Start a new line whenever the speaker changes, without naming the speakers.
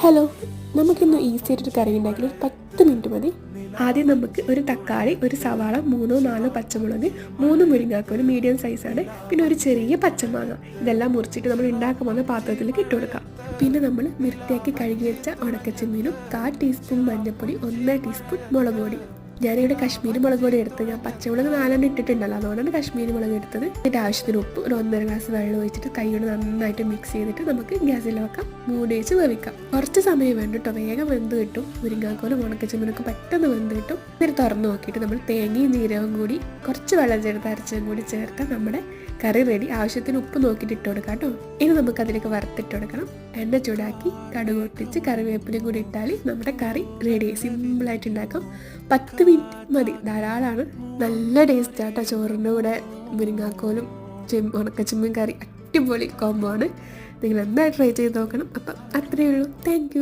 Hello, നമുക്കിന്ന് easy ആയിട്ടൊരു കറി ഉണ്ടാക്കി ഒരു 10 മിനിറ്റ് മതി. ആദ്യം നമുക്ക് ഒരു തക്കാളി, ഒരു സവാള, 3-4 പച്ചമുളക്, 3 മുരിങ്ങാക്ക, ഒരു മീഡിയം സൈസാണ്, പിന്നെ ഒരു ചെറിയ പച്ചമാങ്ങ, ഇതെല്ലാം മുറിച്ചിട്ട് നമ്മൾ ഉണ്ടാക്കാൻ പോകുന്ന പാത്രത്തിലേക്ക് ഇട്ട് കൊടുക്കാം. പിന്നെ നമ്മൾ വൃത്തിയാക്കി കഴുകി വെച്ച ഉണക്കച്ചെമ്മീനും 1/4 ടീസ്പൂൺ മഞ്ഞൾപ്പൊടി, 1 ടീസ്പൂൺ മുളക് പൊടി. ഞാനിവിടെ കശ്മീരി മുളക് പൊടി എടുത്ത്, ഞാൻ പച്ചമുളക് 4 ഇട്ടിട്ടുണ്ടല്ലോ, അതുകൊണ്ടാണ് കശ്മീരി മുളക് എടുത്തത്. എന്നിട്ട് ആവശ്യത്തിന് ഉപ്പ്, ഒരു 1.5 ഗ്ലാസ് വെള്ളം ഒഴിച്ചിട്ട് കൈയോട് നന്നായിട്ട് മിക്സ് ചെയ്തിട്ട് നമുക്ക് ഗ്യാസിൽ വെക്കാം, മൂടി വെച്ച് വേവിക്കാം. കുറച്ച് സമയം വേണ്ട കേട്ടോ, വേഗം വെന്ത് കിട്ടും. മുരിങ്ങാക്കോലും ഉണക്കച്ചെമ്മീനൊക്കെ പെട്ടെന്ന് വെന്ത് കിട്ടും. എന്നിട്ട് തുറന്ന് നോക്കിയിട്ട് നമ്മൾ തേങ്ങയും ജീരകവും കൂടി കുറച്ച് വെള്ളം ചേർത്ത് അരച്ചും കൂടി ചേർത്ത് നമ്മുടെ കറി റെഡി. ആവശ്യത്തിന് ഉപ്പ് നോക്കിയിട്ട് ഇട്ട് കൊടുക്കാം കേട്ടോ. ഇനി നമുക്ക് അതിലേക്ക് വറുത്തിട്ട് കൊടുക്കണം. എണ്ണ ചൂടാക്കി കടുക് പൊട്ടിച്ച് കറിവേപ്പിലയും കൂടി ഇട്ടാൽ നമ്മുടെ കറി റെഡി. സിമ്പിളായിട്ട് ഉണ്ടാക്കാം. 10 മിനിറ്റ് മതി, ധാരാളമാണ്. നല്ല ടേസ്റ്റ് ആട്ടോ ചോറിൻ്റെ കൂടെ. മുരിങ്ങാക്കോലും ഉണക്കച്ചെമ്മീൻ കറി അടിപൊളി കോംബോ ആണ്. നിങ്ങൾ എന്തായാലും ട്രൈ ചെയ്ത് നോക്കണം. അപ്പം അത്രയേ ഉള്ളൂ. Thank you.